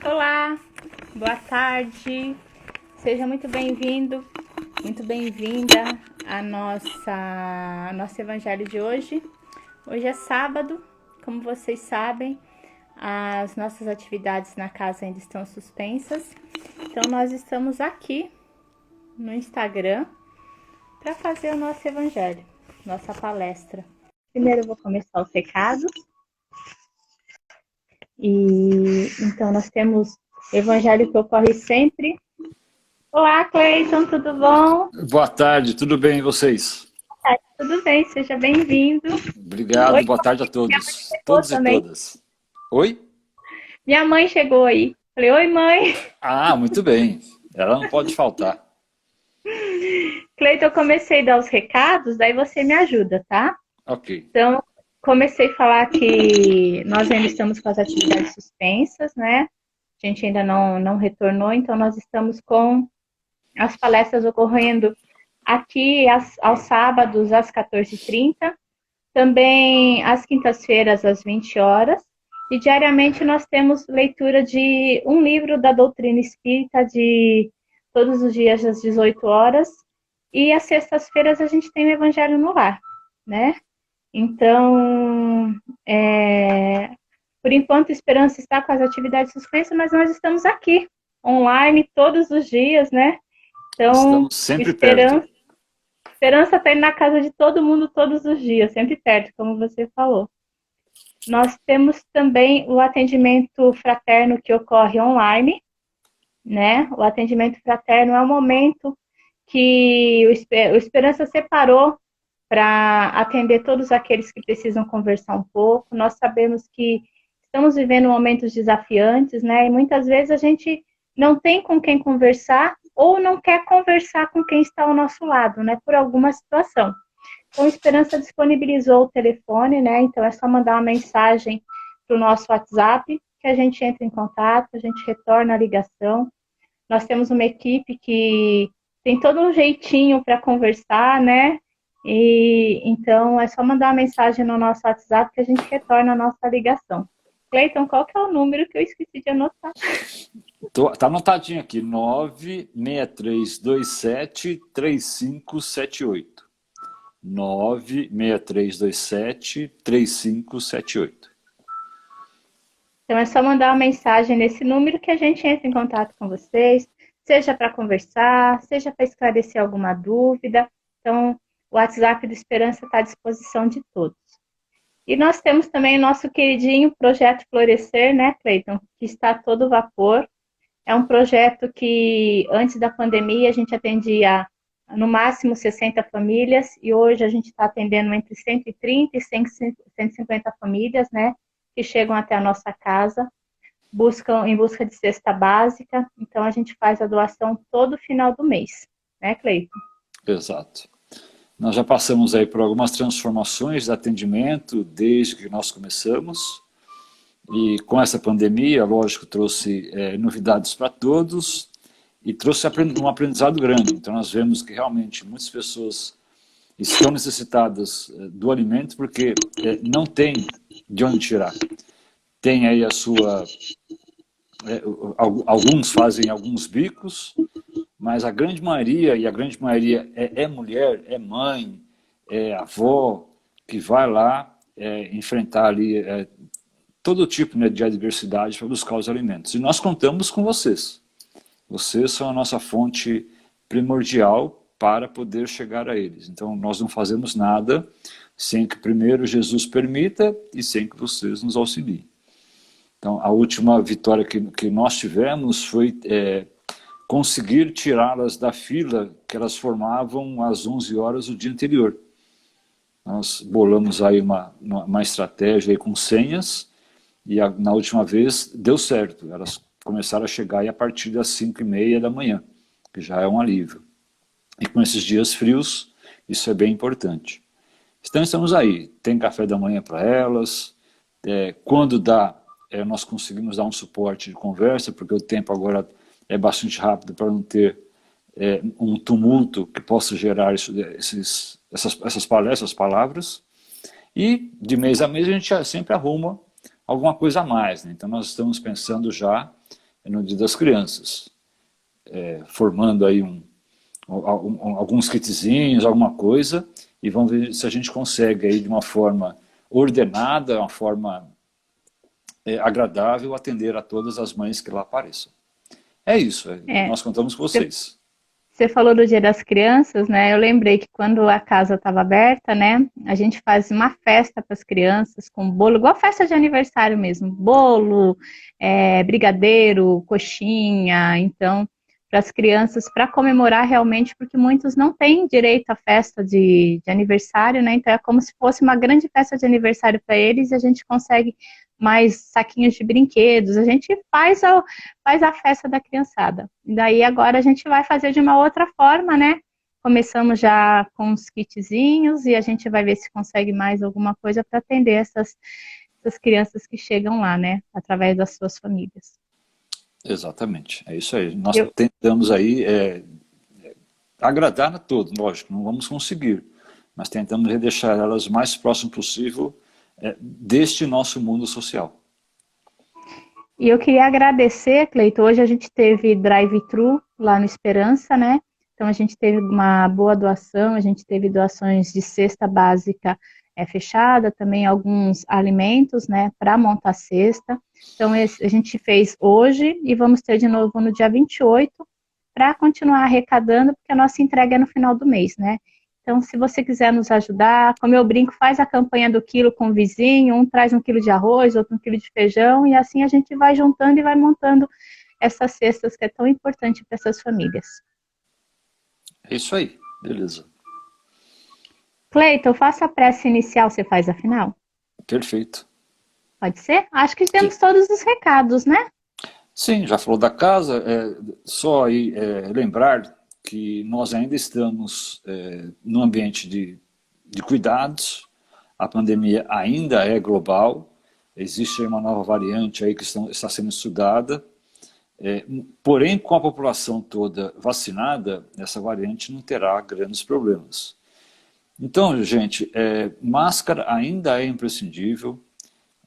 Olá, boa tarde, seja muito bem-vindo, muito bem-vinda ao nosso evangelho de hoje. Hoje é sábado, como vocês sabem, as nossas atividades na casa ainda estão suspensas, então nós estamos aqui no Instagram para fazer o nosso evangelho, nossa palestra. Primeiro eu vou começar os recados. E então nós temos evangelho que ocorre sempre. Olá, Cleiton, tudo bom? Boa tarde, tudo bem e vocês? Tudo bem, seja bem-vindo. Obrigado, Oi, boa tarde a minha mãe todos, chegou todos e também. todas. Oi? Minha mãe chegou aí. Falei, oi, mãe. Ah, muito bem, ela não pode faltar. Cleiton, eu comecei a dar os recados, daí você me ajuda, tá? Ok, Então, comecei a falar que nós ainda estamos com as atividades suspensas, né? A gente ainda não retornou, então nós estamos com as palestras ocorrendo aqui aos sábados às 14h30, também às quintas-feiras às 20 horas, e diariamente nós temos leitura de um livro da doutrina espírita de todos os dias às 18 horas, e às sextas-feiras a gente tem o Evangelho no Lar, né? Então, por enquanto, Esperança está com as atividades suspensas, mas nós estamos aqui, online, todos os dias, né? Então, estamos sempre perto. Esperança está indo na casa de todo mundo todos os dias, sempre perto, como você falou. Nós temos também o atendimento fraterno que ocorre online, né? O atendimento fraterno é um momento que o Esperança separou para atender todos aqueles que precisam conversar um pouco. Nós sabemos que estamos vivendo momentos desafiantes, né? E muitas vezes a gente não tem com quem conversar ou não quer conversar com quem está ao nosso lado, né? Por alguma situação. Então, a Esperança disponibilizou o telefone, né? Então, é só mandar uma mensagem para o nosso WhatsApp, que a gente entra em contato, a gente retorna a ligação. Nós temos uma equipe que tem todo um jeitinho para conversar, né? E então é só mandar uma mensagem no nosso WhatsApp que a gente retorna a nossa ligação. Cleiton, qual que é o número que eu esqueci de anotar? Tá anotadinho aqui, 96327-3578. 96327-3578. Então é só mandar uma mensagem nesse número que a gente entra em contato com vocês, seja para conversar, seja para esclarecer alguma dúvida. Então, o WhatsApp do Esperança está à disposição de todos. E nós temos também o nosso queridinho Projeto Florescer, né, Cleiton? Que está a todo vapor. É um projeto que, antes da pandemia, a gente atendia no máximo 60 famílias e hoje a gente está atendendo entre 130 e 150 famílias, né? Que chegam até a nossa casa, em busca de cesta básica. Então, a gente faz a doação todo final do mês, né, Cleiton? Exato. Nós já passamos aí por algumas transformações de atendimento desde que nós começamos. E com essa pandemia, lógico, trouxe novidades para todos e trouxe um aprendizado grande. Então nós vemos que realmente muitas pessoas estão necessitadas do alimento porque não tem de onde tirar. Tem aí a sua... alguns fazem alguns bicos, mas a grande maioria, e a grande maioria é mulher, é mãe, é avó, que vai lá enfrentar ali todo tipo, né, de adversidade para buscar os alimentos. E nós contamos com vocês. Vocês são a nossa fonte primordial para poder chegar a eles. Então nós não fazemos nada sem que primeiro Jesus permita e sem que vocês nos auxiliem. Então a última vitória que nós tivemos foi conseguir tirá-las da fila que elas formavam às 11 horas do dia anterior. Nós bolamos aí uma estratégia aí com senhas, e na última vez deu certo, elas começaram a chegar aí a partir das 5h30 da manhã, que já é um alívio. E com esses dias frios, isso é bem importante. Então estamos aí, tem café da manhã para elas, quando dá, nós conseguimos dar um suporte de conversa, porque o tempo agora é bastante rápido para não ter um tumulto que possa gerar essas palestras, palavras. E de mês a mês a gente sempre arruma alguma coisa a mais, né? Então nós estamos pensando já no Dia das Crianças, formando aí alguns kitzinhos, alguma coisa, e vamos ver se a gente consegue aí de uma forma ordenada, uma forma agradável, atender a todas as mães que lá apareçam. É isso, É, nós contamos com você vocês. você falou do Dia das Crianças, né? Eu lembrei que quando a casa estava aberta, né? A gente faz uma festa para as crianças com bolo, igual festa de aniversário mesmo. Bolo, brigadeiro, coxinha. Então, para as crianças, para comemorar realmente, porque muitos não têm direito à festa de aniversário, né? Então, é como se fosse uma grande festa de aniversário para eles e a gente consegue mais saquinhos de brinquedos. A gente faz a festa da criançada. E daí agora a gente vai fazer de uma outra forma, né? Começamos já com os kitzinhos e a gente vai ver se consegue mais alguma coisa para atender essas crianças que chegam lá, né? Através das suas famílias. Exatamente, é isso aí. Nós Eu, tentamos aí agradar a todos, lógico, não vamos conseguir, mas tentamos deixar elas o mais próximo possível deste nosso mundo social. e eu queria agradecer, Cleito. Hoje a gente teve drive-thru lá no Esperança, né? Então a gente teve uma boa doação, a gente teve doações de cesta básica fechada, também alguns alimentos, né, para montar a cesta. Então a gente fez hoje e vamos ter de novo no dia 28 para continuar arrecadando, porque a nossa entrega é no final do mês, né? Então, se você quiser nos ajudar, como eu brinco, faz a campanha do quilo com o vizinho, um traz 1 quilo de arroz, outro 1 quilo de feijão, e assim a gente vai juntando e vai montando essas cestas que é tão importante para essas famílias. É isso aí, beleza. Cleiton, faça a prece inicial, você faz a final? Perfeito. Pode ser? Acho que Sim, temos todos os recados, né? sim, já falou da casa, só aí lembrar que nós ainda estamos num ambiente de cuidados, a pandemia ainda é global, existe uma nova variante aí que está sendo estudada, porém com a população toda vacinada, essa variante não terá grandes problemas. Então, gente, máscara ainda é imprescindível,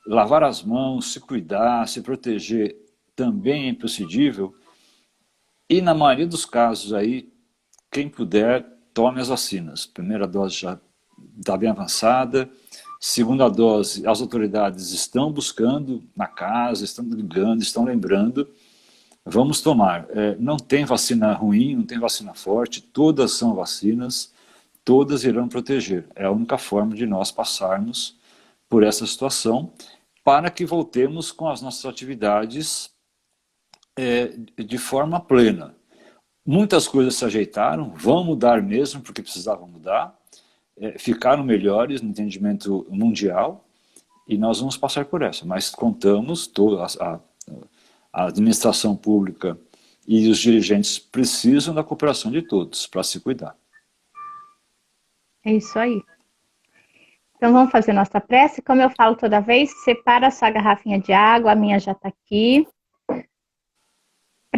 lavar as mãos, se cuidar, se proteger também é imprescindível, e na maioria dos casos aí, quem puder, tome as vacinas. Primeira dose já está bem avançada, segunda dose, as autoridades estão buscando na casa, estão ligando, estão lembrando, vamos tomar. Não tem vacina ruim, não tem vacina forte, todas são vacinas, todas irão proteger. É a única forma de nós passarmos por essa situação para que voltemos com as nossas atividades de forma plena. Muitas coisas se ajeitaram, vão mudar mesmo, porque precisavam mudar, ficaram melhores no entendimento mundial, e nós vamos passar por essa. Mas contamos, a administração pública e os dirigentes precisam da cooperação de todos para se cuidar. É isso aí. Então vamos fazer nossa prece. Como eu falo toda vez, separa a sua garrafinha de água, a minha já está aqui.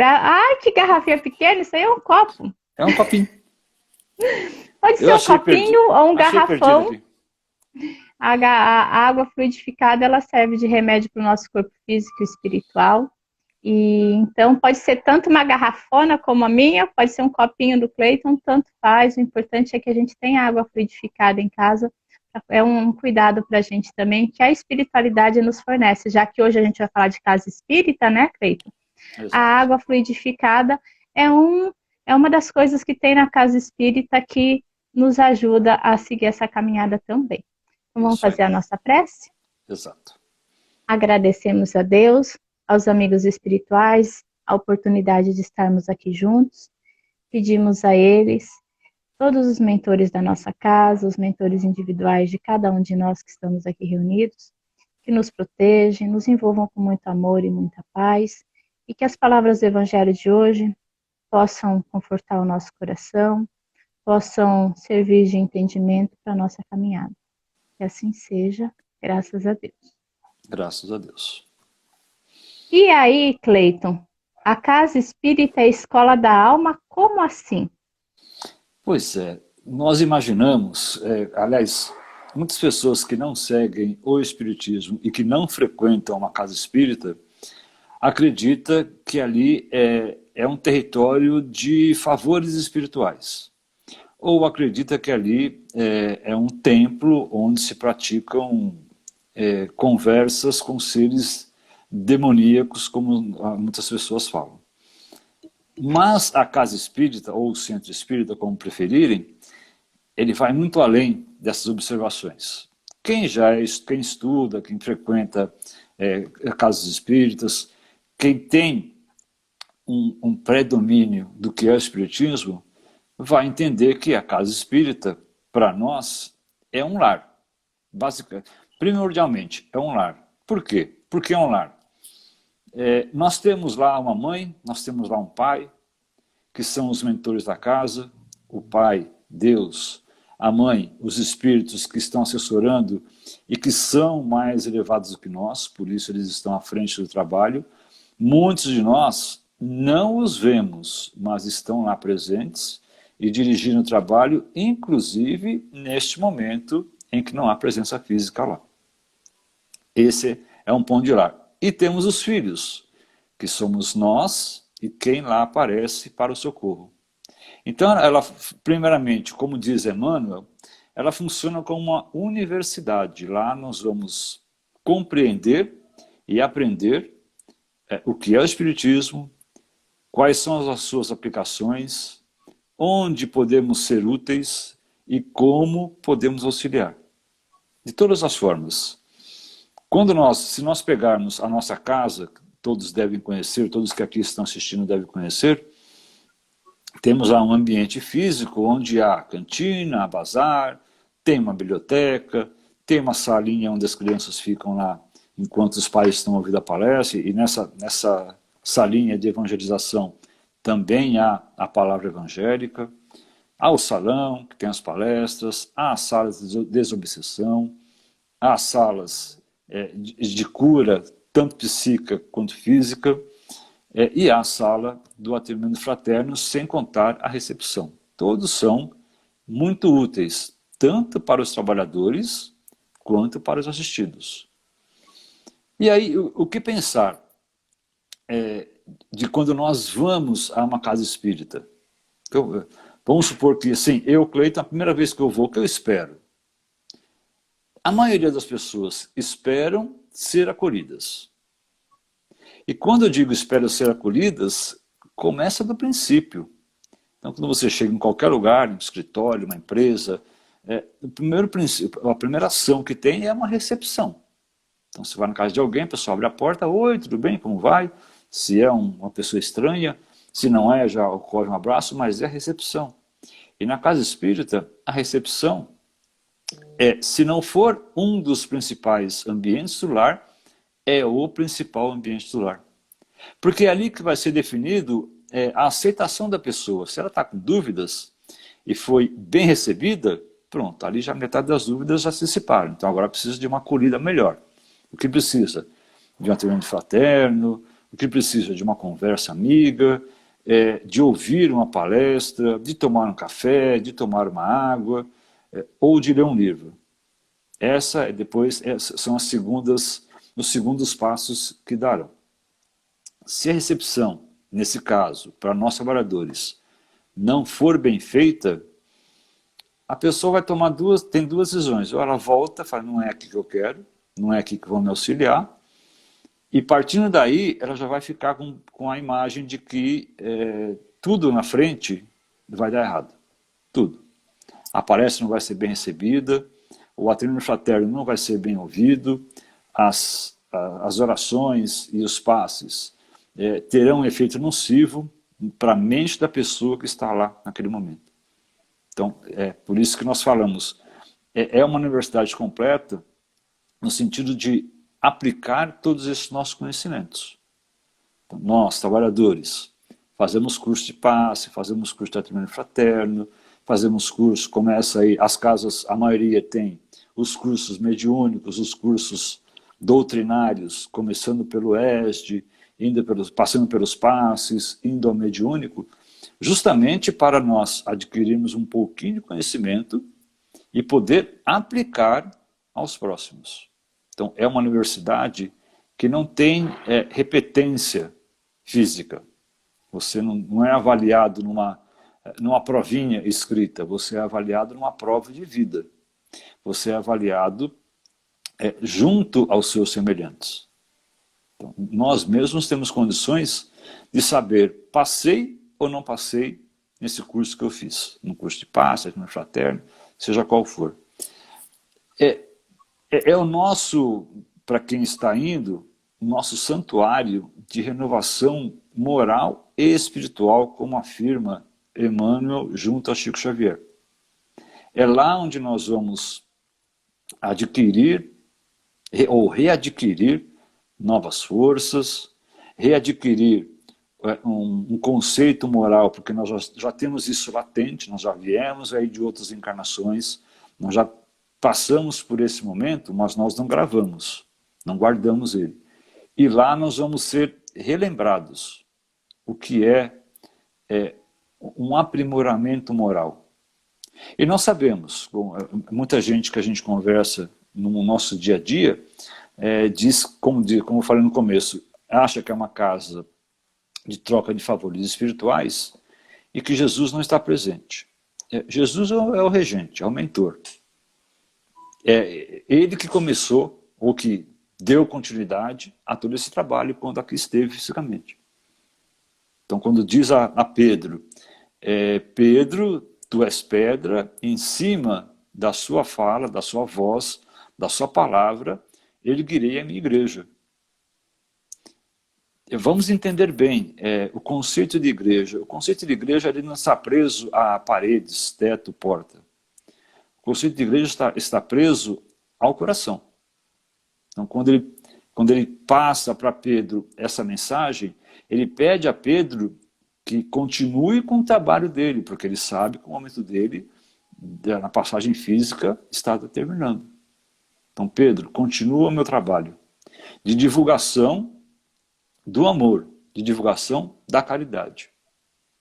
Ai, que garrafinha pequena, isso aí é um copo. É um copinho. Pode Eu ser um copinho ou um achei perdido garrafão. aqui. A água fluidificada, ela serve de remédio para o nosso corpo físico e espiritual. E então pode ser tanto uma garrafona como a minha, pode ser um copinho do Cleiton, tanto faz. O importante é que a gente tenha água fluidificada em casa. É um cuidado para a gente também, que a espiritualidade nos fornece, já que hoje a gente vai falar de casa espírita, né, Cleiton? A Exato. água fluidificada é uma das coisas que tem na casa espírita que nos ajuda a seguir essa caminhada também. Então, vamos Isso aí. fazer a nossa prece? Exato. Agradecemos a Deus, aos amigos espirituais, a oportunidade de estarmos aqui juntos. Pedimos a eles, todos os mentores da nossa casa, os mentores individuais de cada um de nós que estamos aqui reunidos, que nos protejam, nos envolvam com muito amor e muita paz, e que as palavras do Evangelho de hoje possam confortar o nosso coração, possam servir de entendimento para a nossa caminhada. Que assim seja, graças a Deus. Graças a Deus. E aí, Cleiton, a casa espírita é a escola da alma, como assim? Pois é, nós imaginamos, aliás, muitas pessoas que não seguem o espiritismo e que não frequentam uma casa espírita acredita que ali é um território de favores espirituais. Ou acredita que ali é um templo onde se praticam conversas com seres demoníacos, como muitas pessoas falam. Mas a casa espírita, ou o centro espírita, como preferirem, ele vai muito além dessas observações. Quem estuda, quem frequenta casas espíritas, quem tem um predomínio do que é o espiritismo, vai entender que a casa espírita, para nós, é um lar. Basicamente, primordialmente, é um lar. Por quê? Porque é um lar. Nós temos lá uma mãe, nós temos lá um pai, que são os mentores da casa, o pai, Deus, a mãe, os espíritos que estão assessorando e que são mais elevados do que nós, por isso eles estão à frente do trabalho. Muitos de nós não os vemos, mas estão lá presentes e dirigindo o trabalho, inclusive neste momento em que não há presença física lá. Esse é um ponto de lar. E temos os filhos, que somos nós e quem lá aparece para o socorro. Então, ela, primeiramente, como diz Emmanuel, ela funciona como uma universidade. Lá nós vamos compreender e aprender o que é o Espiritismo, quais são as suas aplicações, onde podemos ser úteis e como podemos auxiliar. De todas as formas. Se nós pegarmos a nossa casa, todos devem conhecer, todos que aqui estão assistindo devem conhecer, temos lá um ambiente físico onde há cantina, bazar, tem uma biblioteca, tem uma salinha onde as crianças ficam lá enquanto os pais estão ouvindo a palestra, e nessa salinha de evangelização também há a palavra evangélica, há o salão, que tem as palestras, há as salas de desobsessão, há salas de cura, tanto psíquica quanto física, e há a sala do atendimento fraterno, sem contar a recepção. Todos são muito úteis, tanto para os trabalhadores quanto para os assistidos. E aí, o que pensar de quando nós vamos a uma casa espírita? Então, vamos supor que, assim, eu, Cleiton, a primeira vez que eu vou, o que eu espero? A maioria das pessoas esperam ser acolhidas. E quando eu digo espero ser acolhidas, começa do princípio. Então, quando você chega em qualquer lugar, um escritório, uma empresa, o primeiro princípio, a primeira ação que tem é uma recepção. Então, você vai na casa de alguém, a pessoa abre a porta, oi, tudo bem, como vai? Se é uma pessoa estranha, se não é, já ocorre um abraço, mas é a recepção. E na casa espírita, a recepção se não for um dos principais ambientes do lar, é o principal ambiente do lar. Porque é ali que vai ser definido a aceitação da pessoa. Se ela está com dúvidas e foi bem recebida, pronto, ali já metade das dúvidas já se dissiparam. Então agora precisa de uma acolhida melhor. O que precisa? De um atendimento fraterno, o que precisa? De uma conversa amiga, de ouvir uma palestra, de tomar um café, de tomar uma água, ou de ler um livro. Depois são os segundos passos que darão. Se a recepção, nesse caso, para nós trabalhadores, não for bem feita, a pessoa vai tomar tem duas decisões. Ou ela volta, fala, não é aqui que eu quero, não é aqui que vão me auxiliar, e partindo daí, ela já vai ficar com a imagem de que tudo na frente vai dar errado. Tudo. A palestra não vai ser bem recebida, o atendimento fraterno não vai ser bem ouvido, as orações e os passes terão um efeito nocivo para a mente da pessoa que está lá naquele momento. Então, por isso que nós falamos, é uma universidade completa no sentido de aplicar todos esses nossos conhecimentos. Então, nós, trabalhadores, fazemos curso de passe, fazemos curso de atendimento fraterno, fazemos cursos, começa aí, as casas, a maioria tem os cursos mediúnicos, os cursos doutrinários, começando pelo ESD, passando pelos passes, indo ao mediúnico, justamente para nós adquirirmos um pouquinho de conhecimento e poder aplicar aos próximos. Então, é uma universidade que não tem repetência física. Você não é avaliado numa provinha escrita, você é avaliado numa prova de vida. Você é avaliado junto aos seus semelhantes. Então, nós mesmos temos condições de saber, passei ou não passei nesse curso que eu fiz, no curso de paz, no fraterno, seja qual for. É o nosso, para quem está indo, o nosso santuário de renovação moral e espiritual, como afirma Emmanuel junto a Chico Xavier. É lá onde nós vamos adquirir ou readquirir novas forças, readquirir um conceito moral, porque nós já temos isso latente, nós já viemos aí de outras encarnações, nós já passamos por esse momento, mas nós não gravamos, não guardamos ele. E lá nós vamos ser relembrados o que é um aprimoramento moral. E nós sabemos, muita gente que a gente conversa no nosso dia a dia, diz, como eu falei no começo, acha que é uma casa de troca de favores espirituais e que Jesus não está presente. Jesus é o regente, é o mentor. É ele que começou, ou que deu continuidade a todo esse trabalho quando aqui esteve fisicamente. Então, quando diz a Pedro, Pedro, tu és pedra, em cima da sua fala, da sua voz, da sua palavra, erguerei a minha igreja. Vamos entender bem o conceito de igreja. O conceito de igreja ele não está preso a paredes, teto, porta. O conceito de igreja está preso ao coração. Então, quando ele passa para Pedro essa mensagem, ele pede a Pedro que continue com o trabalho dele, porque ele sabe que o momento dele, na passagem física, está terminando. Então, Pedro, continua o meu trabalho de divulgação do amor, de divulgação da caridade.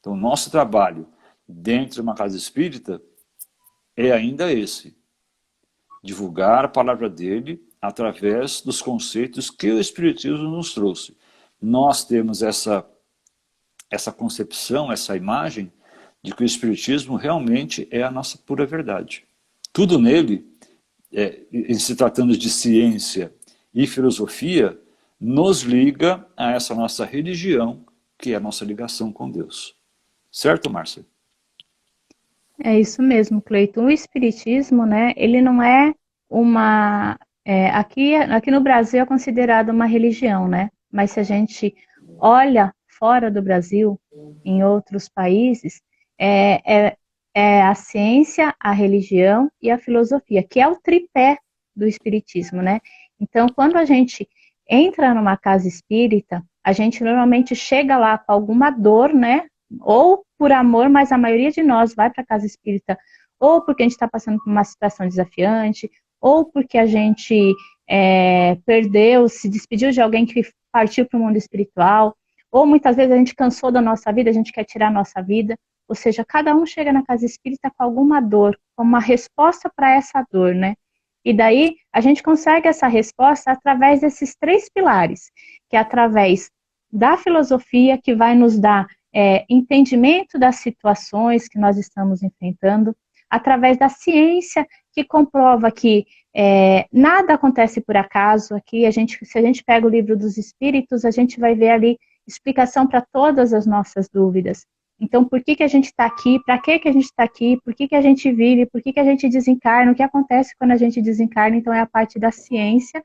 Então, o nosso trabalho dentro de uma casa espírita é ainda esse. Divulgar a palavra dele através dos conceitos que o Espiritismo nos trouxe. Nós temos essa concepção, essa imagem de que o Espiritismo realmente é a nossa pura verdade. Tudo nele, em se tratando de ciência e filosofia, nos liga a essa nossa religião, que é a nossa ligação com Deus. Certo, Márcia? É isso mesmo, Cleiton. O Espiritismo, né, ele não é uma... aqui no Brasil é considerado uma religião, né? Mas se a gente olha fora do Brasil, em outros países, é a ciência, a religião e a filosofia, que é o tripé do Espiritismo, né? Então, quando a gente entra numa casa espírita, a gente normalmente chega lá com alguma dor, né? Ou por amor, mas a maioria de nós vai para a casa espírita ou porque a gente está passando por uma situação desafiante, ou porque a gente perdeu, se despediu de alguém que partiu para o mundo espiritual, ou muitas vezes a gente cansou da nossa vida, a gente quer tirar a nossa vida. Ou seja, cada um chega na casa espírita com alguma dor, com uma resposta para essa dor, né? E daí a gente consegue essa resposta através desses 3 pilares, que é através da filosofia, que vai nos dar entendimento das situações que nós estamos enfrentando, através da ciência, que comprova que nada acontece por acaso. Aqui, se a gente pega o livro dos Espíritos, a gente vai ver ali explicação para todas as nossas dúvidas. Então, por que a gente está aqui? Para que a gente está aqui? Por que a gente vive? Por que a gente desencarna? O que acontece quando a gente desencarna? Então, é a parte da ciência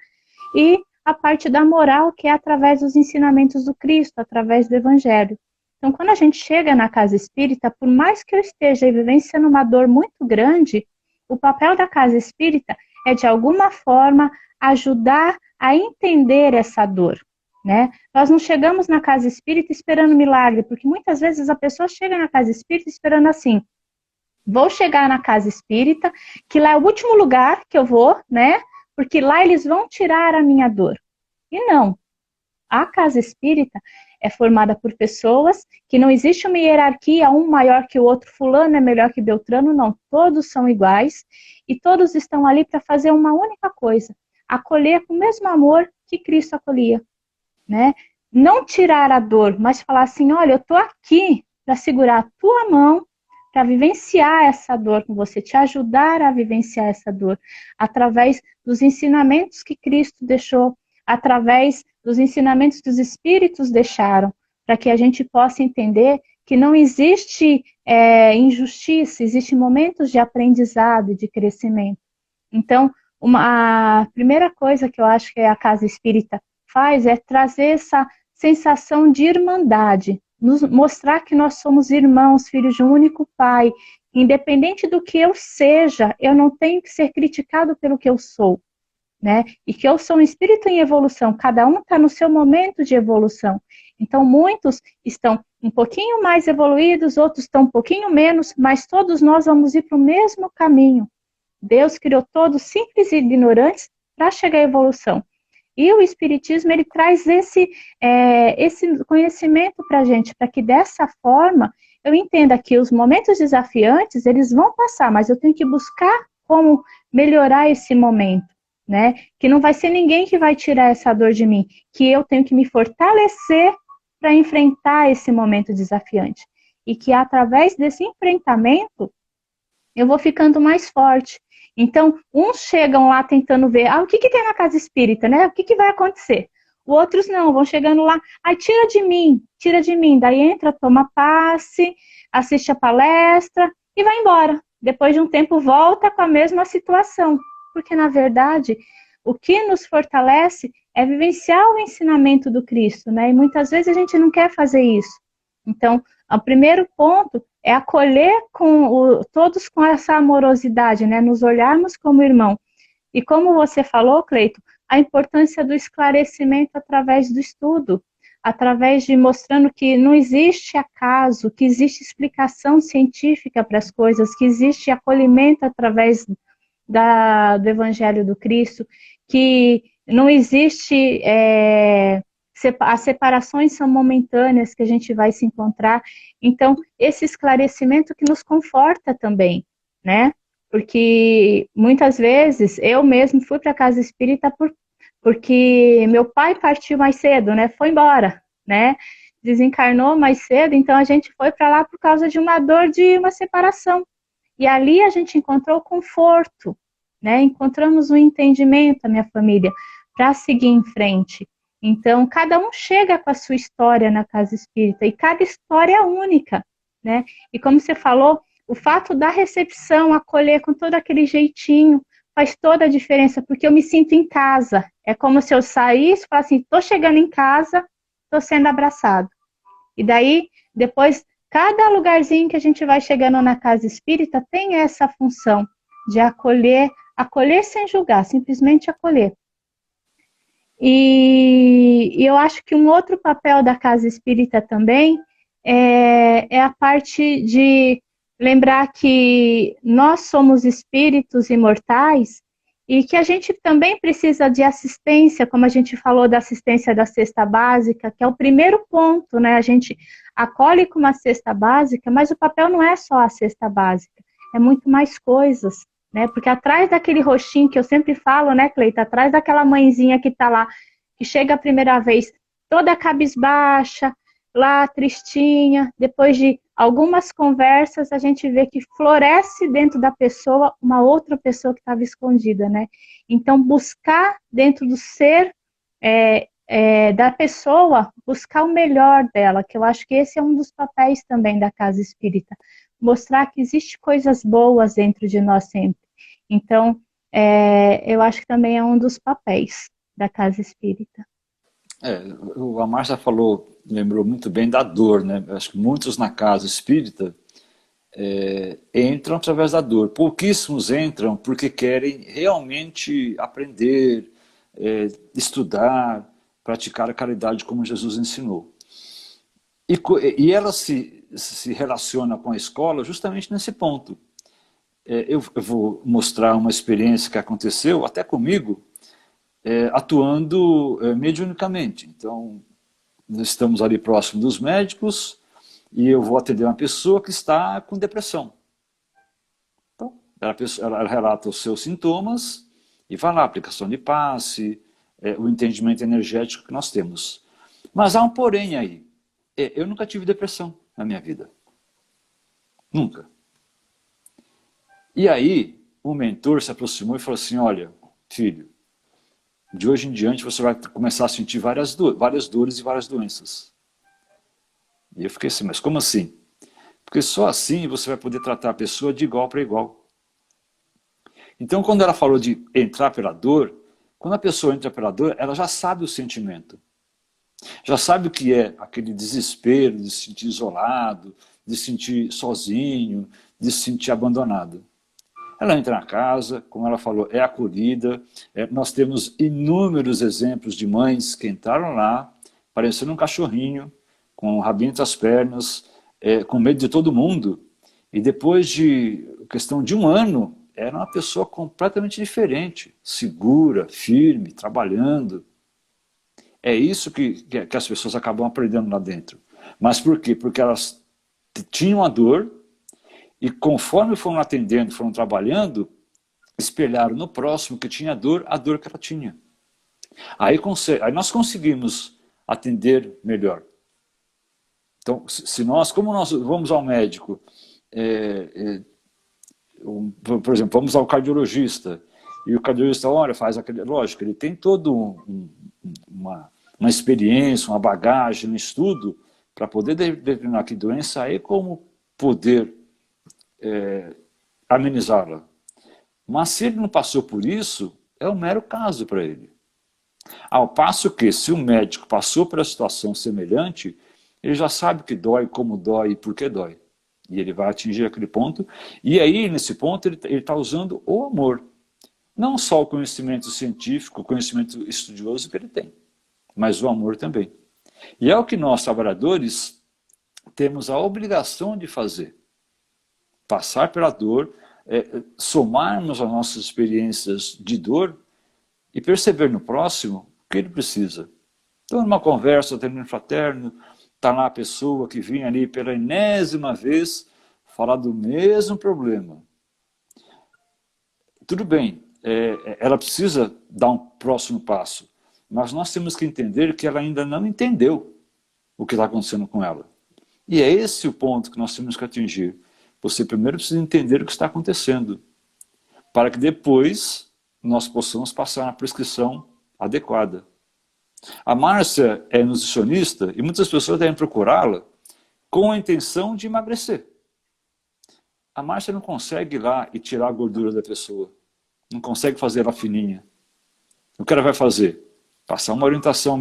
e a parte da moral, que é através dos ensinamentos do Cristo, através do Evangelho. Então, quando a gente chega na casa espírita, por mais que eu esteja vivenciando uma dor muito grande, o papel da casa espírita é, de alguma forma, ajudar a entender essa dor, né? Nós não chegamos na casa espírita esperando milagre, porque muitas vezes a pessoa chega na casa espírita esperando assim: vou chegar na casa espírita, que lá é o último lugar que eu vou, né? Porque lá eles vão tirar a minha dor. E não. A casa espírita é formada por pessoas que não existe uma hierarquia, um maior que o outro, fulano é melhor que Beltrano, não. Todos são iguais e todos estão ali para fazer uma única coisa: acolher com o mesmo amor que Cristo acolhia, né? Não tirar a dor, mas falar assim, olha, eu estou aqui para segurar a tua mão, para vivenciar essa dor com você, te ajudar a vivenciar essa dor, através dos ensinamentos que Cristo deixou, através dos ensinamentos que os Espíritos deixaram, para que a gente possa entender que não existe injustiça, existem momentos de aprendizado e de crescimento. Então, a primeira coisa que eu acho que a Casa Espírita faz é trazer essa sensação de irmandade, nos mostrar que nós somos irmãos, filhos de um único Pai. Independente do que eu seja, eu não tenho que ser criticado pelo que eu sou, né? E que eu sou um espírito em evolução, cada um está no seu momento de evolução. Então, muitos estão um pouquinho mais evoluídos, outros estão um pouquinho menos, mas todos nós vamos ir para o mesmo caminho. Deus criou todos simples e ignorantes para chegar à evolução. E o Espiritismo, ele traz esse conhecimento para a gente, para que dessa forma eu entenda que os momentos desafiantes, eles vão passar, mas eu tenho que buscar como melhorar esse momento, né? Que não vai ser ninguém que vai tirar essa dor de mim, que eu tenho que me fortalecer para enfrentar esse momento desafiante. E que através desse enfrentamento, eu vou ficando mais forte. Então, uns chegam lá tentando ver, o que tem na casa espírita, né? O que vai acontecer? Os outros não, vão chegando lá, tira de mim, tira de mim. Daí entra, toma passe, assiste a palestra e vai embora. Depois de um tempo volta com a mesma situação. Porque, na verdade, o que nos fortalece é vivenciar o ensinamento do Cristo, né? E muitas vezes a gente não quer fazer isso. Então, o primeiro ponto é acolher todos com essa amorosidade, né? Nos olharmos como irmão. E como você falou, Cleito, a importância do esclarecimento através do estudo, através de mostrando que não existe acaso, que existe explicação científica para as coisas, que existe acolhimento através do Evangelho do Cristo, que não existe... as separações são momentâneas, que a gente vai se encontrar. Então, esse esclarecimento que nos conforta também, né? Porque muitas vezes eu mesmo fui para a casa espírita porque meu pai partiu mais cedo, né? Foi embora, né? Desencarnou mais cedo, então a gente foi para lá por causa de uma dor de uma separação. E ali a gente encontrou conforto, né? Encontramos um entendimento, a minha família, para seguir em frente. Então, cada um chega com a sua história na casa espírita, e cada história é única, né? E como você falou, o fato da recepção, acolher com todo aquele jeitinho, faz toda a diferença, porque eu me sinto em casa. É como se eu saísse e falasse assim, estou chegando em casa, estou sendo abraçado. E daí, depois, cada lugarzinho que a gente vai chegando na casa espírita tem essa função de acolher sem julgar, simplesmente acolher. E eu acho que um outro papel da casa espírita também é a parte de lembrar que nós somos espíritos imortais e que a gente também precisa de assistência, como a gente falou da assistência da cesta básica, que é o primeiro ponto, né? A gente acolhe com uma cesta básica, mas o papel não é só a cesta básica, é muito mais coisas, né? Porque atrás daquele rostinho que eu sempre falo, né, Cleita? Atrás daquela mãezinha que está lá, que chega a primeira vez toda cabisbaixa, lá tristinha, depois de algumas conversas, a gente vê que floresce dentro da pessoa uma outra pessoa que estava escondida, né? Então, buscar dentro do ser da pessoa, buscar o melhor dela, que eu acho que esse é um dos papéis também da casa espírita, mostrar que existe coisas boas dentro de nós sempre. Então, eu acho que também é um dos papéis da casa espírita. A Márcia falou, lembrou muito bem da dor, né? Acho que muitos na casa espírita entram através da dor. Pouquíssimos entram porque querem realmente aprender, estudar, praticar a caridade como Jesus ensinou. E ela se relaciona com a escola justamente nesse ponto. Eu vou mostrar uma experiência que aconteceu, até comigo, atuando mediunicamente. Então, nós estamos ali próximo dos médicos e eu vou atender uma pessoa que está com depressão. Então, ela relata os seus sintomas e vai lá, aplicação de passe, o entendimento energético que nós temos. Mas há um porém aí. Eu nunca tive depressão na minha vida. Nunca. E aí, o mentor se aproximou e falou assim, olha, filho, de hoje em diante você vai começar a sentir várias dores e várias doenças. E eu fiquei assim, mas como assim? Porque só assim você vai poder tratar a pessoa de igual para igual. Então, quando ela falou de entrar pela dor, quando a pessoa entra pela dor, ela já sabe o sentimento. Já sabe o que é aquele desespero de se sentir isolado, de se sentir sozinho, de se sentir abandonado. Ela entra na casa, como ela falou, é acolhida. Nós temos inúmeros exemplos de mães que entraram lá, parecendo um cachorrinho, com o rabinho entre as pernas, com medo de todo mundo. E depois de questão de um ano, era uma pessoa completamente diferente, segura, firme, trabalhando. É isso que as pessoas acabam aprendendo lá dentro. Mas por quê? Porque elas tinham a dor, e conforme foram atendendo, foram trabalhando, espelharam no próximo que tinha dor, a dor que ela tinha. Aí nós conseguimos atender melhor. Então, como nós vamos ao médico, por exemplo, vamos ao cardiologista, e o cardiologista, olha, faz aquele... Lógico, ele tem todo uma experiência, uma bagagem, um estudo, para poder determinar que doença é, como poder amenizá-la. Mas se ele não passou por isso, é um mero caso para ele. Ao passo que, se um médico passou por uma situação semelhante, ele já sabe que dói, como dói e por que dói. E ele vai atingir aquele ponto. E aí, nesse ponto, ele está usando o amor. Não só o conhecimento científico, o conhecimento estudioso que ele tem, mas o amor também. E é o que nós, trabalhadores, temos a obrigação de fazer. Passar pela dor, somarmos as nossas experiências de dor e perceber no próximo o que ele precisa. Então, numa conversa, termino fraterno, está lá a pessoa que vinha ali pela enésima vez falar do mesmo problema. Tudo bem, ela precisa dar um próximo passo, mas nós temos que entender que ela ainda não entendeu o que está acontecendo com ela. E é esse o ponto que nós temos que atingir. Você primeiro precisa entender o que está acontecendo, para que depois nós possamos passar a prescrição adequada. A Márcia é nutricionista e muitas pessoas devem procurá-la com a intenção de emagrecer. A Márcia não consegue ir lá e tirar a gordura da pessoa, não consegue fazer ela fininha. O que ela vai fazer? Passar uma orientação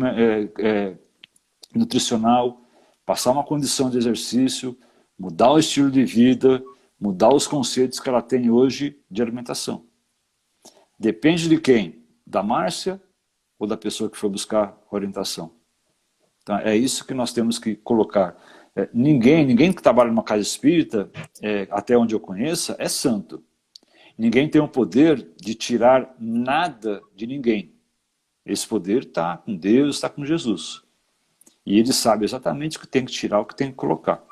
nutricional, passar uma condição de exercício, mudar o estilo de vida, mudar os conceitos que ela tem hoje de alimentação. Depende de quem? Da Márcia ou da pessoa que foi buscar orientação? Então, é isso que nós temos que colocar. Ninguém que trabalha numa casa espírita, até onde eu conheça, é santo. Ninguém tem o poder de tirar nada de ninguém. Esse poder está com Deus, está com Jesus. E ele sabe exatamente o que tem que tirar, o que tem que colocar.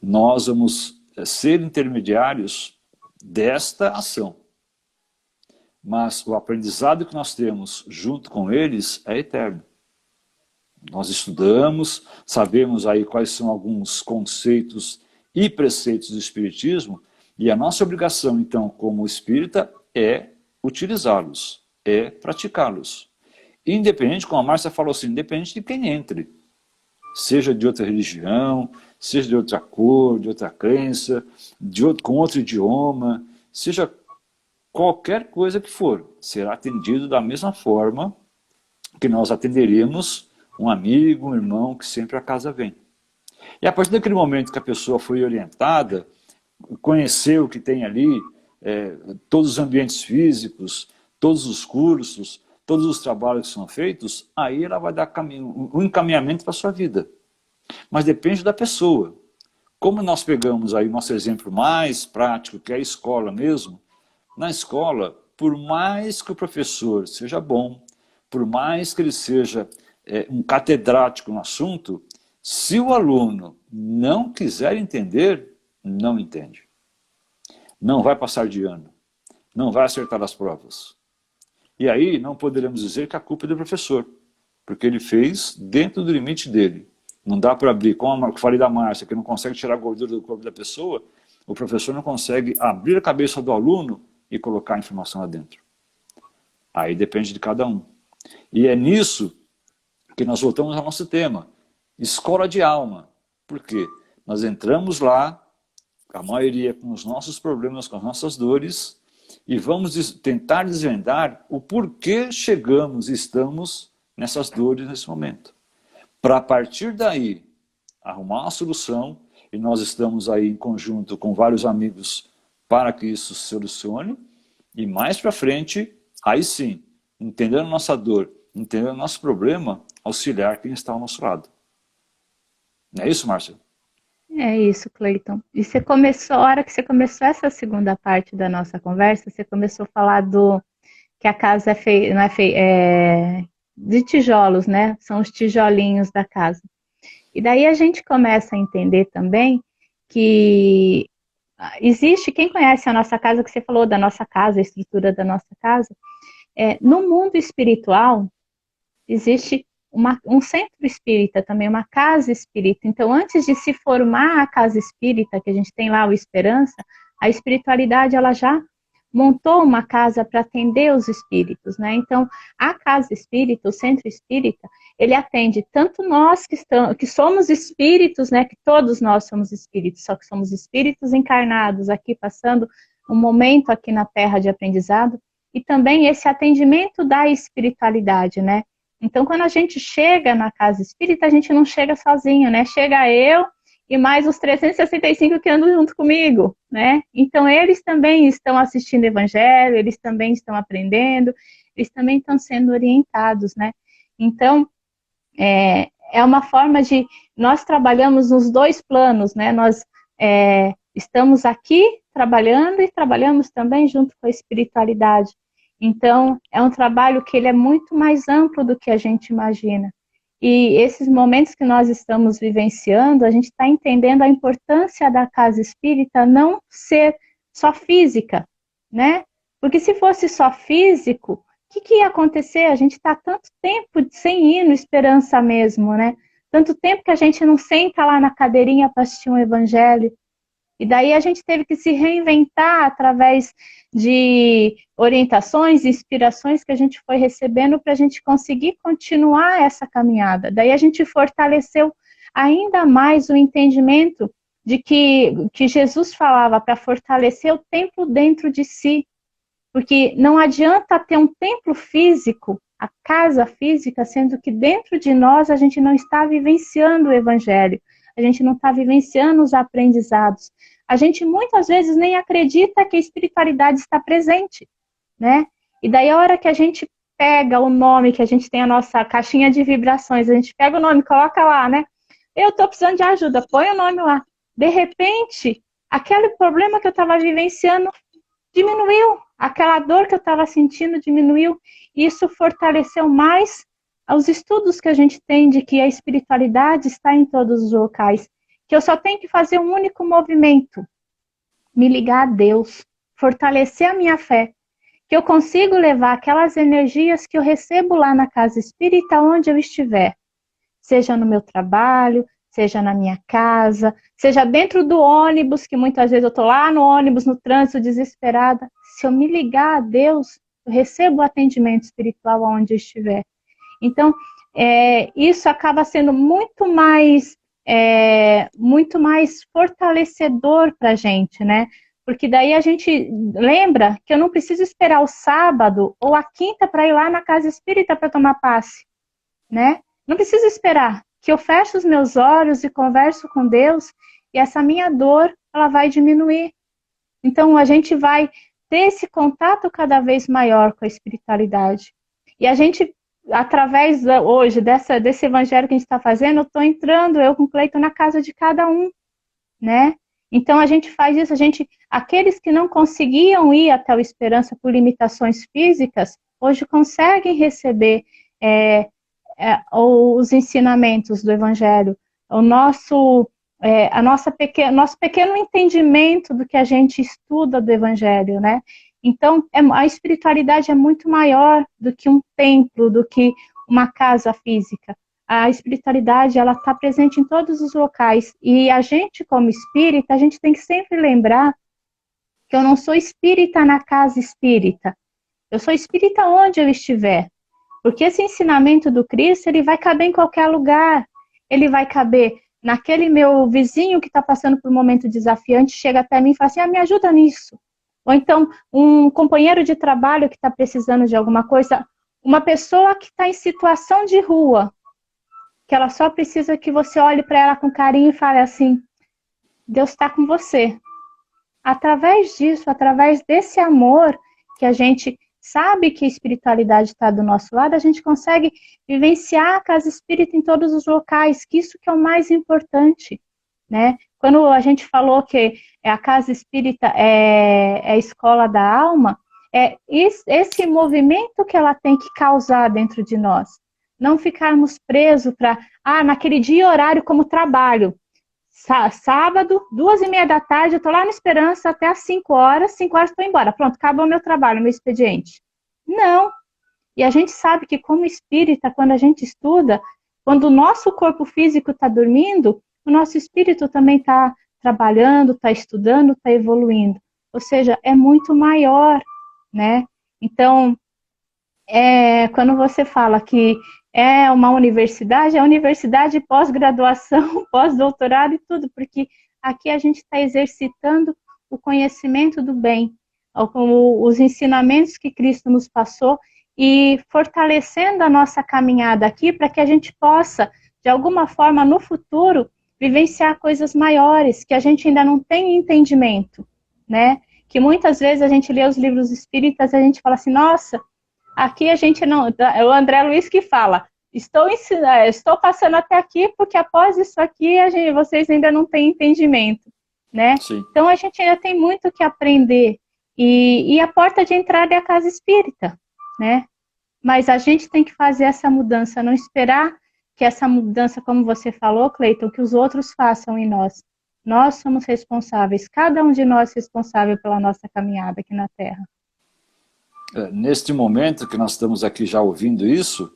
Nós vamos ser intermediários desta ação. Mas o aprendizado que nós temos junto com eles é eterno. Nós estudamos, sabemos aí quais são alguns conceitos e preceitos do Espiritismo, e a nossa obrigação, então, como espírita, é utilizá-los, é praticá-los. Independente, como a Márcia falou assim, independente de quem entre. Seja de outra religião, seja de outra cor, de outra crença, com outro idioma, seja qualquer coisa que for, será atendido da mesma forma que nós atenderíamos um amigo, um irmão que sempre a casa vem. E a partir daquele momento que a pessoa foi orientada, conheceu o que tem ali, todos os ambientes físicos, todos os cursos, todos os trabalhos que são feitos, aí ela vai dar um encaminhamento para a sua vida. Mas depende da pessoa. Como nós pegamos aí o nosso exemplo mais prático, que é a escola mesmo, na escola, por mais que o professor seja bom, por mais que ele seja um catedrático no assunto, se o aluno não quiser entender, não entende. Não vai passar de ano, não vai acertar as provas. E aí não poderemos dizer que a culpa é do professor, porque ele fez dentro do limite dele. Não dá para abrir, como eu falei da Márcia, que não consegue tirar a gordura do corpo da pessoa, o professor não consegue abrir a cabeça do aluno e colocar a informação lá dentro. Aí depende de cada um. E é nisso que nós voltamos ao nosso tema, escola de alma. Por quê? Nós entramos lá, a maioria com os nossos problemas, com as nossas dores, e vamos tentar desvendar o porquê chegamos e estamos nessas dores nesse momento. Para a partir daí, arrumar uma solução, e nós estamos aí em conjunto com vários amigos para que isso se solucione, e mais para frente, aí sim, entendendo a nossa dor, entendendo o nosso problema, auxiliar quem está ao nosso lado. Não é isso, Márcia? É isso, Cleiton. E você começou, a hora que você começou essa segunda parte da nossa conversa, você começou a falar que a casa não é de tijolos, né? São os tijolinhos da casa. E daí a gente começa a entender também que existe, quem conhece a nossa casa, que você falou da nossa casa, a estrutura da nossa casa, no mundo espiritual existe um centro espírita também, uma casa espírita. Então, antes de se formar a casa espírita, que a gente tem lá o Esperança, a espiritualidade ela já montou uma casa para atender os espíritos, né? Então, a casa espírita, o centro espírita, ele atende tanto nós que somos espíritos, né? Que todos nós somos espíritos, só que somos espíritos encarnados aqui, passando um momento aqui na Terra de aprendizado, e também esse atendimento da espiritualidade, né? Então, quando a gente chega na casa espírita, a gente não chega sozinho, né? Chega eu e mais os 365 que andam junto comigo, né? Então, eles também estão assistindo o Evangelho, eles também estão aprendendo, eles também estão sendo orientados, né? Então, é uma forma de... Nós trabalhamos nos dois planos, né? Nós estamos aqui trabalhando e trabalhamos também junto com a espiritualidade. Então, é um trabalho que ele é muito mais amplo do que a gente imagina. E esses momentos que nós estamos vivenciando, a gente está entendendo a importância da casa espírita não ser só física, né? Porque se fosse só físico, o que ia acontecer? A gente está tanto tempo sem ir no Esperança mesmo, né? Tanto tempo que a gente não senta lá na cadeirinha para assistir um evangelho. E daí a gente teve que se reinventar através de orientações, inspirações que a gente foi recebendo para a gente conseguir continuar essa caminhada. Daí a gente fortaleceu ainda mais o entendimento de que Jesus falava para fortalecer o templo dentro de si. Porque não adianta ter um templo físico, a casa física, sendo que dentro de nós a gente não está vivenciando o evangelho. A gente não está vivenciando os aprendizados. A gente muitas vezes nem acredita que a espiritualidade está presente, né? E daí a hora que a gente pega o nome, que a gente tem a nossa caixinha de vibrações, a gente pega o nome, coloca lá, né? Eu estou precisando de ajuda, põe o nome lá. De repente, aquele problema que eu estava vivenciando diminuiu, aquela dor que eu estava sentindo diminuiu, e isso fortaleceu mais os estudos que a gente tem de que a espiritualidade está em todos os locais, que eu só tenho que fazer um único movimento, me ligar a Deus, fortalecer a minha fé, que eu consigo levar aquelas energias que eu recebo lá na casa espírita, onde eu estiver, seja no meu trabalho, seja na minha casa, seja dentro do ônibus, que muitas vezes eu estou lá no ônibus, no trânsito, desesperada. Se eu me ligar a Deus, eu recebo o atendimento espiritual aonde eu estiver. Então, isso acaba sendo muito mais fortalecedor para a gente, né? Porque daí a gente lembra que eu não preciso esperar o sábado ou a quinta para ir lá na casa espírita para tomar passe, né? Não preciso esperar, que eu fecho os meus olhos e converso com Deus e essa minha dor, ela vai diminuir. Então, a gente vai ter esse contato cada vez maior com a espiritualidade. E a gente, através hoje desse evangelho que a gente está fazendo, eu estou entrando, eu com o Cleiton, na casa de cada um, né? Então, a gente faz isso, aqueles que não conseguiam ir até o Esperança por limitações físicas, hoje conseguem receber os ensinamentos do Evangelho, nosso pequeno entendimento do que a gente estuda do Evangelho, né? Então, a espiritualidade é muito maior do que um templo, do que uma casa física. A espiritualidade, ela está presente em todos os locais. E a gente, como espírita, a gente tem que sempre lembrar que eu não sou espírita na casa espírita. Eu sou espírita onde eu estiver. Porque esse ensinamento do Cristo, ele vai caber em qualquer lugar. Ele vai caber naquele meu vizinho que está passando por um momento desafiante, chega até mim e fala assim, me ajuda nisso. Ou então, um companheiro de trabalho que está precisando de alguma coisa, uma pessoa que está em situação de rua, que ela só precisa que você olhe para ela com carinho e fale assim, Deus está com você. Através disso, através desse amor que a gente sabe que a espiritualidade está do nosso lado, a gente consegue vivenciar a casa espírita em todos os locais, que isso que é o mais importante, né? Quando a gente falou que a casa espírita é a escola da alma, é esse movimento que ela tem que causar dentro de nós. Não ficarmos presos para, naquele dia e horário como trabalho. Sábado, 2h30 da tarde, eu estou lá no Esperança até às 5 horas, 5 horas estou embora. Pronto, acabou o meu trabalho, meu expediente. Não. E a gente sabe que como espírita, quando a gente estuda, quando o nosso corpo físico está dormindo, o nosso espírito também está trabalhando, está estudando, está evoluindo. Ou seja, é muito maior, né? Então, quando você fala que é uma universidade, é universidade pós-graduação, pós-doutorado e tudo, porque aqui a gente está exercitando o conhecimento do bem, os ensinamentos que Cristo nos passou e fortalecendo a nossa caminhada aqui para que a gente possa, de alguma forma, no futuro, vivenciar coisas maiores, que a gente ainda não tem entendimento, né? Que muitas vezes a gente lê os livros espíritas e a gente fala assim, nossa, aqui a gente não... É o André Luiz que fala, estou passando até aqui porque após isso aqui vocês ainda não têm entendimento, né? Sim. Então a gente ainda tem muito que aprender. E a porta de entrada é a casa espírita, né? Mas a gente tem que fazer essa mudança, não esperar que essa mudança, como você falou, Cleiton, que os outros façam em nós. Nós somos responsáveis, cada um de nós é responsável pela nossa caminhada aqui na Terra. Neste momento que nós estamos aqui já ouvindo isso,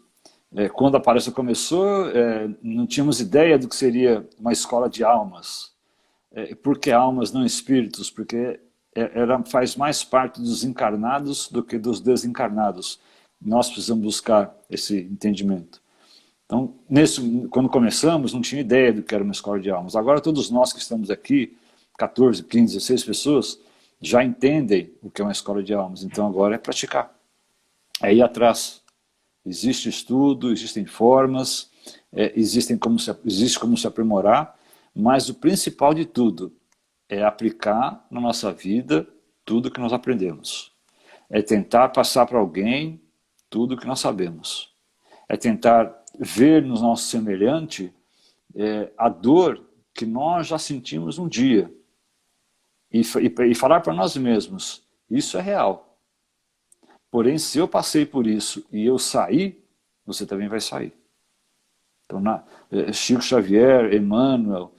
quando a palestra começou, não tínhamos ideia do que seria uma escola de almas. Por que almas, não espíritos? Porque ela faz mais parte dos encarnados do que dos desencarnados. Nós precisamos buscar esse entendimento. Então, quando começamos, não tinha ideia do que era uma escola de almas. Agora todos nós que estamos aqui, 14, 15, 16 pessoas, já entendem o que é uma escola de almas. Então agora é praticar. É ir atrás. Existe estudo, existem formas, existe como se aprimorar, mas o principal de tudo é aplicar na nossa vida tudo que nós aprendemos. É tentar passar para alguém tudo que nós sabemos. É tentar ver no nosso semelhante a dor que nós já sentimos um dia. E falar para nós mesmos, isso é real. Porém, se eu passei por isso e eu saí, você também vai sair. Então, Chico Xavier, Emmanuel,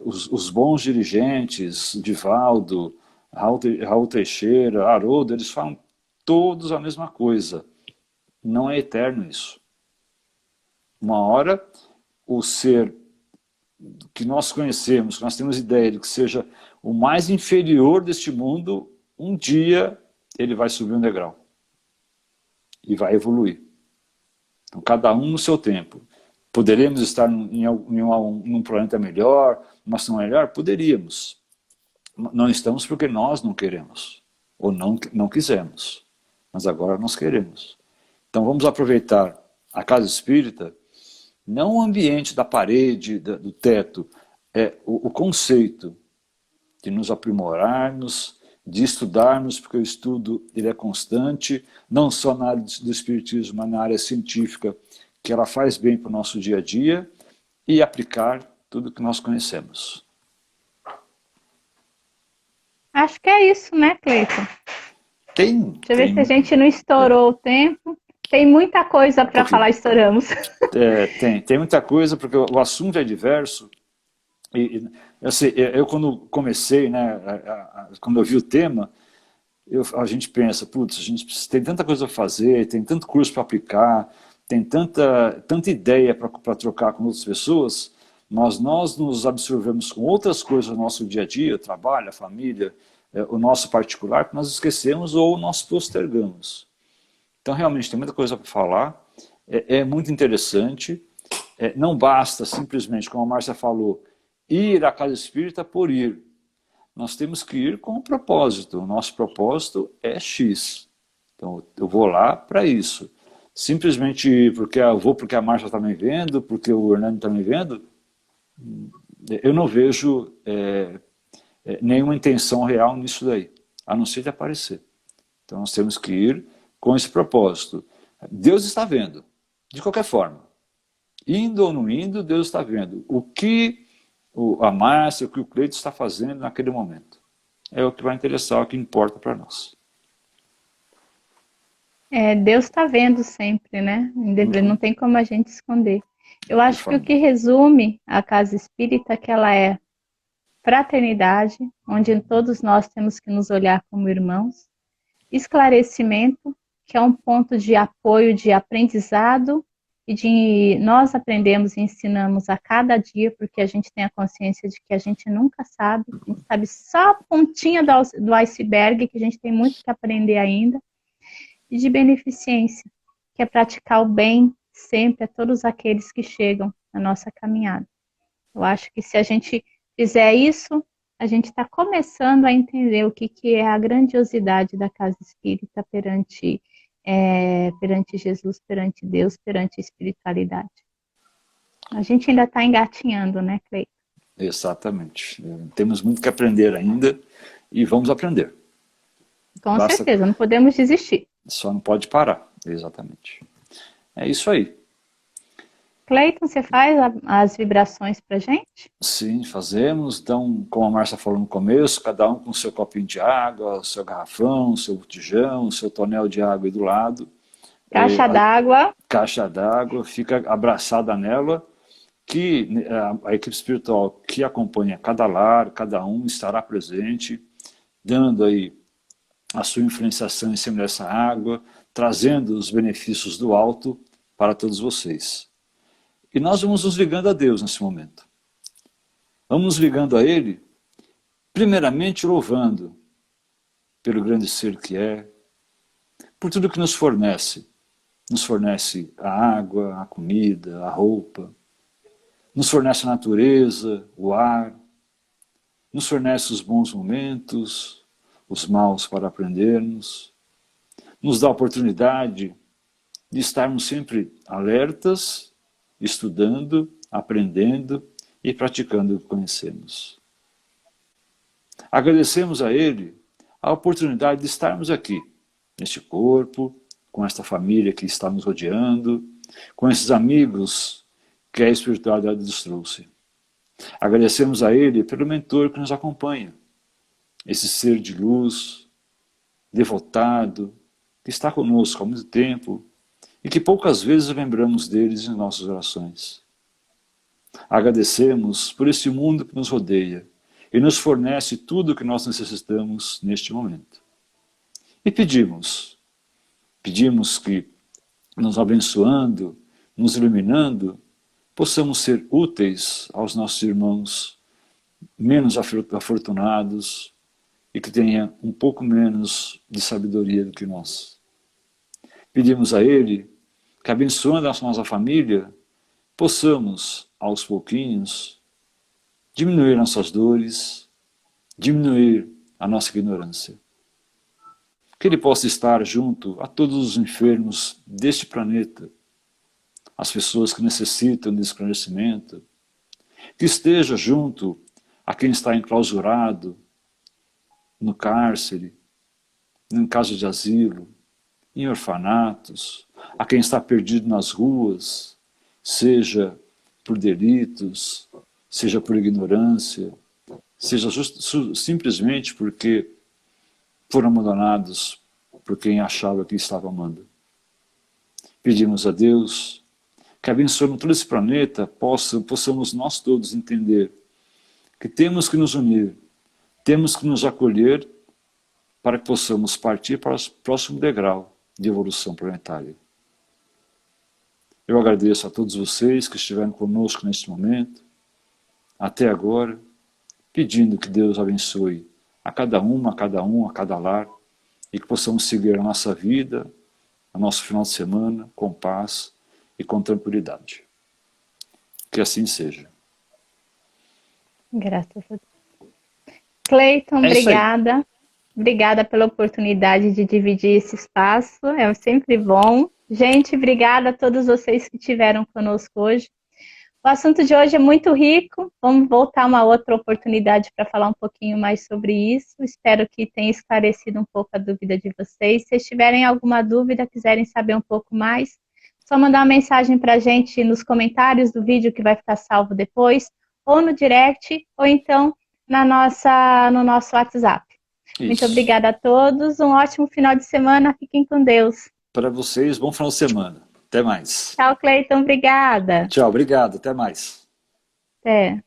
os bons dirigentes, Divaldo, Raul Teixeira, Haroldo, eles falam todos a mesma coisa. Não é eterno isso. Uma hora, o ser que nós conhecemos, que nós temos ideia de que seja o mais inferior deste mundo, um dia ele vai subir um degrau. E vai evoluir. Então, cada um no seu tempo. Poderíamos estar num planeta melhor, numa situação melhor? Poderíamos. Não estamos porque nós não queremos. Ou não quisemos. Mas agora nós queremos. Então vamos aproveitar a casa espírita, não o ambiente da parede, do teto, o conceito de nos aprimorarmos, de estudarmos, porque o estudo ele é constante, não só na área do espiritismo, mas na área científica, que ela faz bem para o nosso dia a dia, e aplicar tudo que nós conhecemos. Acho que é isso, né, Cleiton? Deixa eu ver se a gente não estourou o tempo. Tem muita coisa para falar, estouramos. Tem muita coisa, porque o assunto é diverso. Eu quando comecei, né, quando eu vi o tema, a gente pensa, putz, tem tanta coisa para fazer, tem tanto curso para aplicar, tem tanta ideia para trocar com outras pessoas, mas nós nos absorvemos com outras coisas no nosso dia a dia, trabalho, a família, o nosso particular, que nós esquecemos ou nós postergamos. Então, realmente, tem muita coisa para falar, é muito interessante, não basta simplesmente, como a Márcia falou, ir à casa espírita por ir. Nós temos que ir com um propósito. O nosso propósito é X. Então, eu vou lá para isso. Simplesmente porque eu vou porque a Márcia está me vendo, porque o Hernando está me vendo, eu não vejo nenhuma intenção real nisso daí, a não ser de aparecer. Então, nós temos que ir com esse propósito. Deus está vendo, de qualquer forma. Indo ou não indo, Deus está vendo. O que a Márcia, o que o Cleito está fazendo naquele momento. É o que vai interessar, é o que importa para nós. Deus está vendo sempre, né? Não tem como a gente esconder. Eu acho que o que resume a casa espírita é que ela é fraternidade, onde todos nós temos que nos olhar como irmãos, esclarecimento, que é um ponto de apoio, de aprendizado, e nós aprendemos e ensinamos a cada dia, porque a gente tem a consciência de que a gente nunca sabe, a gente sabe só a pontinha do iceberg, que a gente tem muito que aprender ainda, e de beneficência, que é praticar o bem sempre a todos aqueles que chegam na nossa caminhada. Eu acho que se a gente fizer isso, a gente está começando a entender o que é a grandiosidade da casa espírita perante Jesus, perante Deus, perante a espiritualidade. A gente ainda está engatinhando, né, Cleiton? Exatamente. Temos muito que aprender ainda e vamos aprender. Com certeza, não podemos desistir. Só não pode parar, exatamente. É isso aí. Cleiton, você faz as vibrações pra gente? Sim, fazemos. Então, como a Márcia falou no começo, cada um com seu copinho de água, seu garrafão, seu botijão, seu tonel de água aí do lado. Caixa d'água. Caixa d'água, fica abraçada nela, que a equipe espiritual que acompanha cada lar, cada um, estará presente, dando aí a sua influenciação em cima dessa água, trazendo os benefícios do alto para todos vocês. E nós vamos nos ligando a Deus nesse momento. Vamos nos ligando a Ele, primeiramente louvando pelo grande ser que é, por tudo que nos fornece. Nos fornece a água, a comida, a roupa, nos fornece a natureza, o ar, nos fornece os bons momentos, os maus para aprendermos, nos dá a oportunidade de estarmos sempre alertas, estudando, aprendendo e praticando o que conhecemos. Agradecemos a Ele a oportunidade de estarmos aqui, neste corpo, com esta família que está nos rodeando, com esses amigos que a espiritualidade nos trouxe. Agradecemos a Ele pelo mentor que nos acompanha, esse ser de luz, devotado, que está conosco há muito tempo e que poucas vezes lembramos deles em nossas orações. Agradecemos por esse mundo que nos rodeia e nos fornece tudo o que nós necessitamos neste momento. E pedimos que, nos abençoando, nos iluminando, possamos ser úteis aos nossos irmãos menos afortunados e que tenham um pouco menos de sabedoria do que nós. Pedimos a Ele que, abençoando a nossa família, possamos, aos pouquinhos, diminuir nossas dores, diminuir a nossa ignorância. Que Ele possa estar junto a todos os enfermos deste planeta, as pessoas que necessitam de esclarecimento, que esteja junto a quem está enclausurado no cárcere, em casa de asilo, em orfanatos, a quem está perdido nas ruas, seja por delitos, seja por ignorância, seja simplesmente porque foram abandonados por quem achava que estava amando. Pedimos a Deus que, abençoando todo esse planeta, possamos nós todos entender que temos que nos unir, temos que nos acolher para que possamos partir para o próximo degrau de evolução planetária. Eu agradeço a todos vocês que estiveram conosco neste momento, até agora, pedindo que Deus abençoe a cada uma, a cada um, a cada lar, e que possamos seguir a nossa vida, o nosso final de semana, com paz e com tranquilidade. Que assim seja. Graças a Deus. Cleiton, obrigada. Obrigada pela oportunidade de dividir esse espaço, é sempre bom. Gente, obrigada a todos vocês que estiveram conosco hoje. O assunto de hoje é muito rico, vamos voltar uma outra oportunidade para falar um pouquinho mais sobre isso. Espero que tenha esclarecido um pouco a dúvida de vocês. Se tiverem alguma dúvida, quiserem saber um pouco mais, só mandar uma mensagem para a gente nos comentários do vídeo que vai ficar salvo depois, ou no direct, ou então no nosso WhatsApp. Isso. Muito obrigada a todos, um ótimo final de semana, fiquem com Deus. Para vocês, bom final de semana. Até mais. Tchau, Cleiton, obrigada. Tchau, obrigado, até mais. Até.